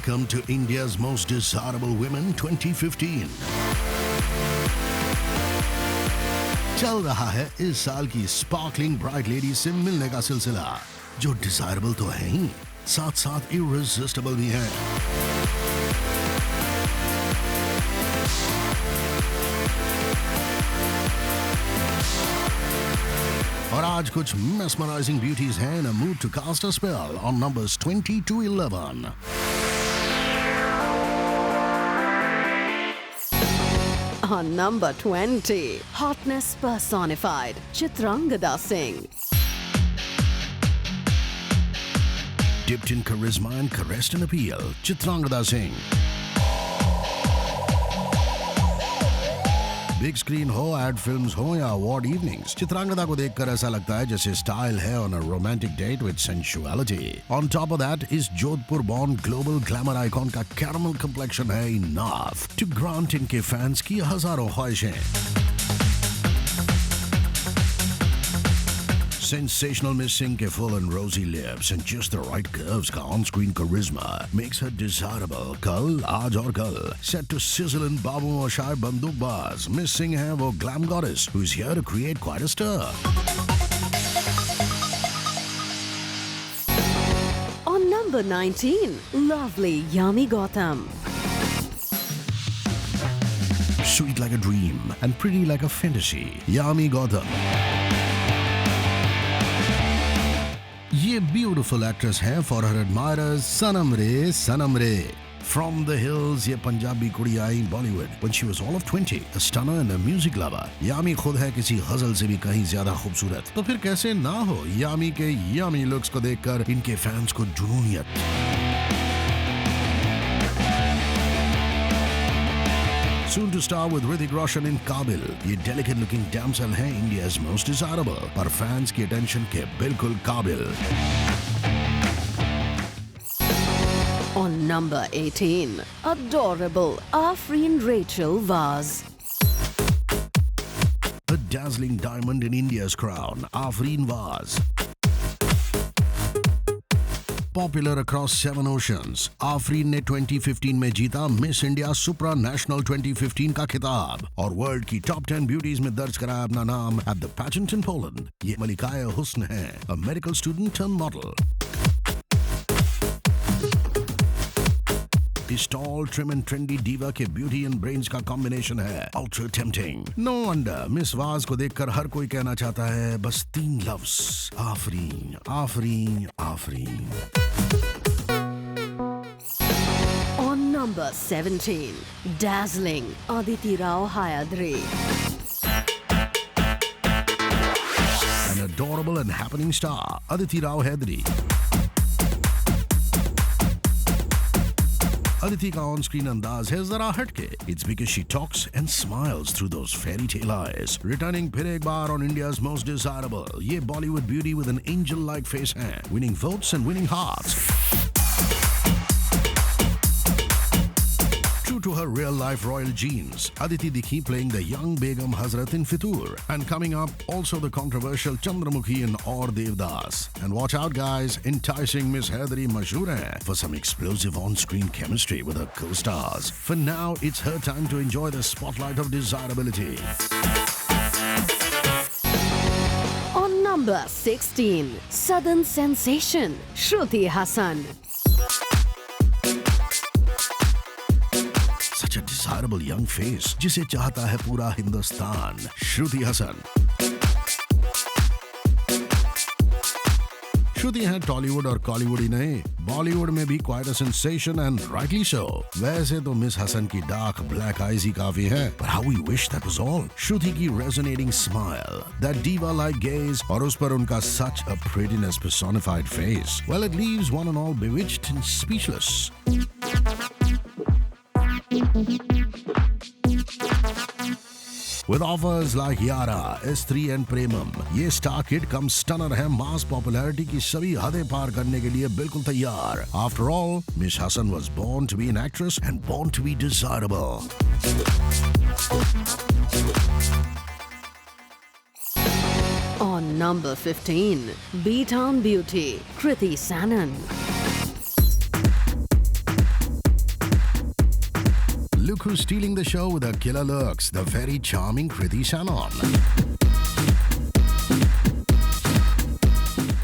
Welcome to India's Most Desirable Women 2015. चल रहा है इस साल की स्पार्कलिंग ब्राइट लेडी से मिलने का सिलसिला, जो डिजायरेबल तो है ही, साथ साथ इररेसिस्टिबल भी है। और आज कुछ mesmerizing beauties हैं in a mood to cast a spell on numbers 20 to 11. On number 20, hotness personified, Chitrangada Singh. Dipped in charisma and caressed in appeal, Chitrangada Singh. Big screen हो, एड फिल्म्स हो या award evenings, Chitrangada को देखकर ऐसा लगता है जैसे style है on a romantic date with sensuality. On top of that, इस Jodhpur born global glamour icon का कैरमल कंप्लेक्शन है इनफ टू ग्रांट इनके फैंस की हजारों ख्वाहिशें। Sensational Miss Singh के full and rosy lips and just the right curves का on-screen charisma makes her desirable. कल, आज और कल, set to sizzle in बाबू और शाय बंदूकबाज, Miss Singh है वो glam goddess who is here to create quite a stir. On number 19, lovely Yami Gautam. Sweet like a dream and pretty like a fantasy, Yami Gautam. ये beautiful actress है for her admirers, Sanam Re from the hills. ये पंजाबी कुड़ी आई Bollywood when she was all of 20, a stunner and a music lover. Yami खुद है किसी गजल से भी कहीं ज्यादा खूबसूरत, तो फिर कैसे ना हो यामी के यामी लुक्स को देखकर इनके फैंस को Junooniyat. Soon to star with Hrithik Roshan in Kabil, ये delicate looking damsel है India's most desirable, पर fans की attention के बिल्कुल काबिल। On number 18, adorable Afreen Rachel Vaz. A dazzling diamond in India's crown, Afreen Vaz. Popular across 7 oceans, Afreen ने 2015 में जीता मिस इंडिया सुप्रा नेशनल 2015 का खिताब और वर्ल्ड की टॉप 10 ब्यूटीज में दर्ज कराया अपना नाम at the pageant in Poland. ये मलिकाए हुस्न है, a medical student turn model. इस tall, trim and trendy diva के ब्यूटी एंड ब्रेन्स का कॉम्बिनेशन है ultra tempting. No wonder miss वाज को देखकर हर कोई कहना चाहता है बस 3 लफ्ज, Afreen Afreen Afreen. On number 17, dazzling Aditi Rao Hayadri. An adorable and happening star, Aditi Rao Hayadri. Aditi का ऑन स्क्रीन अंदाज है जरा हटके. It's because she talks and smiles through those fairy tale eyes. Returning फिर एक बार on India's most desirable, ये Bollywood beauty with an angel-like face है, winning votes and winning hearts. True to her real-life royal genes, Aditi dikhi playing the young Begum Hazrat in Fitur, and coming up also the controversial Chandramukhi in Aur Devdas. And watch out guys, enticing Miss Hayadri mashhoor hai for some explosive on-screen chemistry with her co-stars. For now, it's her time to enjoy the spotlight of desirability. On number 16, Southern sensation, Shruti Hassan. Such a desirable young face, जिसे चाहता है पूरा हिंदुस्तान, श्रुति हसन। श्रुति है टॉलीवुड और कॉलीवुड ही नहीं, बॉलीवुड में भी quite a sensation and rightly so. वैसे तो मिस हसन की डार्क ब्लैक आईज ही काफी है, but how we wish that was all. श्रुति की resonating smile, that diva-like gaze, और उस पर उनका such a prettiness personified face. Well, it leaves one and all bewitched and speechless. With offers like Yara, S3 and Premam, ये star kid कम stunner है मास popularity की सभी हदें पार करने के लिए बिल्कुल तैयार। After all, Miss Hassan was born to be an actress and born to be desirable. On number 15, B-Town Beauty, Kriti Sanon. who's stealing the show with her killer looks, the very charming Kriti Sanon.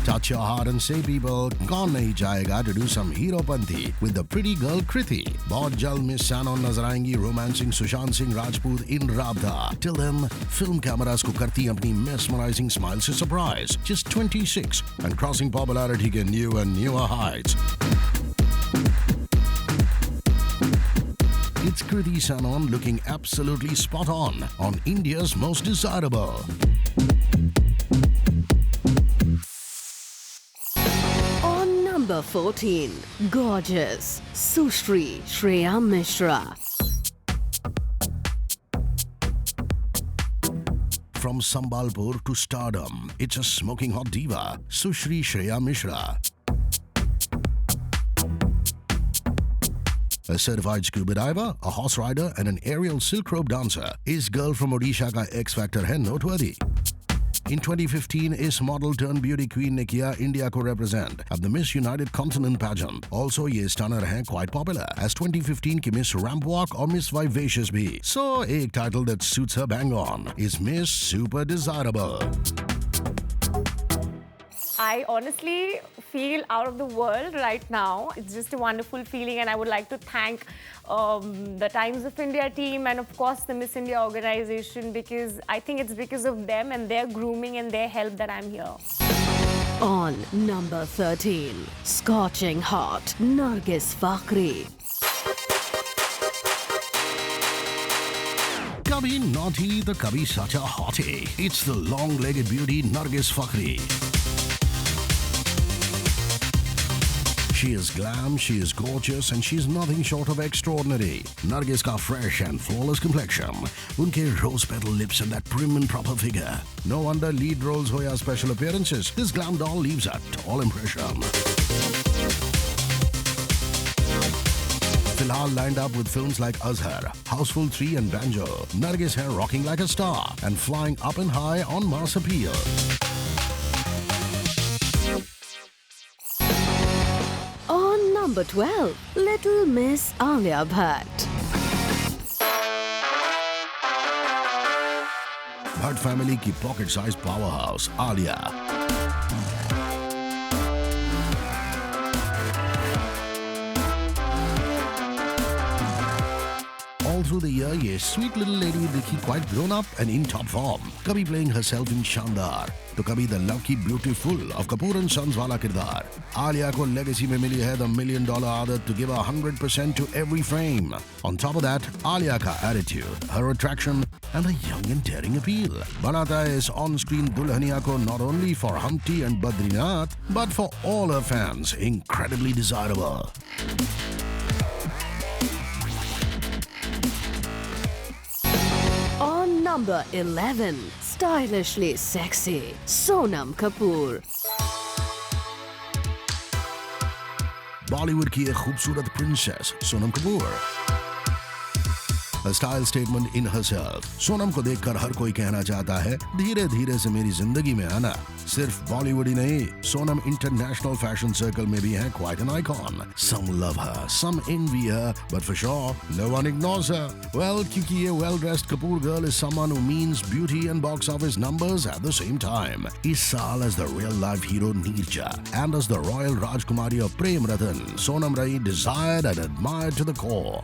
Touch your heart and say, people, kaun nahi chahega to do some hero-panti with the pretty girl Kriti. बहुत जल्द Miss Sanon नजर आएंगी romancing Sushant Singh Rajput in Rabda. Till then, film cameras को करती अपनी mesmerizing smile से surprise. Just 26 and crossing popularity के new and newer heights. It's Kriti Sanon looking absolutely spot on India's Most Desirable. Number 14. Gorgeous. Sushri Shreya Mishra. From Sambalpur to stardom, it's a smoking hot diva, Sushri Shreya Mishra. A certified scuba diver, a horse rider and an aerial silk rope dancer, इस girl from Odisha का X Factor है noteworthy. In 2015, इस model turned beauty queen ने किया India को represent at the Miss United Continent pageant. Also, ये stunner हैं quite popular as 2015 की Miss Ramp Walk और Miss Vivacious भी. So, एक title that suits her bang on is Miss Super Desirable. I honestly feel out of the world right now. It's just a wonderful feeling, and I would like to thank the Times of India team and of course the Miss India organization, because I think it's because of them and their grooming and their help that I'm here. On number 13. Scorching hot. Nargis Fakhri. Kabhi naughty, the kabhi such a hottie. It's the long-legged beauty Nargis Fakhri. She is glam, she is gorgeous, and she's nothing short of extraordinary. Nargis ka fresh and flawless complexion, unke rose petal lips and that prim and proper figure. No wonder lead roles ho ya special appearances. This glam doll leaves a tall impression. Filhal lined up with films like Azhar, Houseful 3 and Banjo. Nargis hai rocking like a star and flying up and high on mass appeal. Number 12. Little Miss Alia Bhatt. Bhatt family की pocket-sized powerhouse, Alia. All through the year, ये sweet little lady दिखी quite grown up and in top form. कभी playing herself in Shandar, तो कभी the lucky beautiful of Kapoor and Sons वाला किरदार. आलिया को legacy में मिली है the $1 million आदत to give 100% to every frame. On top of that, Alia का attitude, her attraction and a young and daring appeal बनाता है इस on-screen दुल्हनिया को not only for Humpty and Badrinath, but for all her fans incredibly desirable. On number 11. Stylishly sexy. Sonam Kapoor. Bollywood की एक खूबसूरत princess, Sonam Kapoor. A style statement in herself. Sonam को देखकर हर कोई कहना चाहता है धीरे धीरे से मेरी जिंदगी में आना. सिर्फ बॉलीवुड ही नहीं, सोनम इंटरनेशनल फैशन सर्कल में भी है quite an icon. Some love her, some envy her, but for sure, no one ignores her. Well, क्योंकि ये well-dressed Kapoor girl is someone who means beauty and box office numbers at the same time. इस साल as the real-life hero Neerja and as the royal Rajkumari of Prem Ratan, Sonam rahi desired and admired to the core.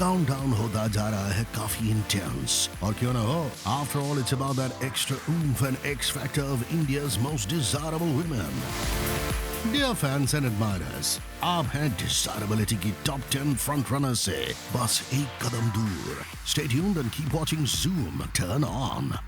Countdown होता जा रहा है काफी intense और क्यों ना हो after all it's about that extra oomph and X factor of India's most desirable women. Dear fans and admirers, आप हैं desirability की top 10 front runners से बस एक कदम दूर. Stay tuned and keep watching Zoom Turn On.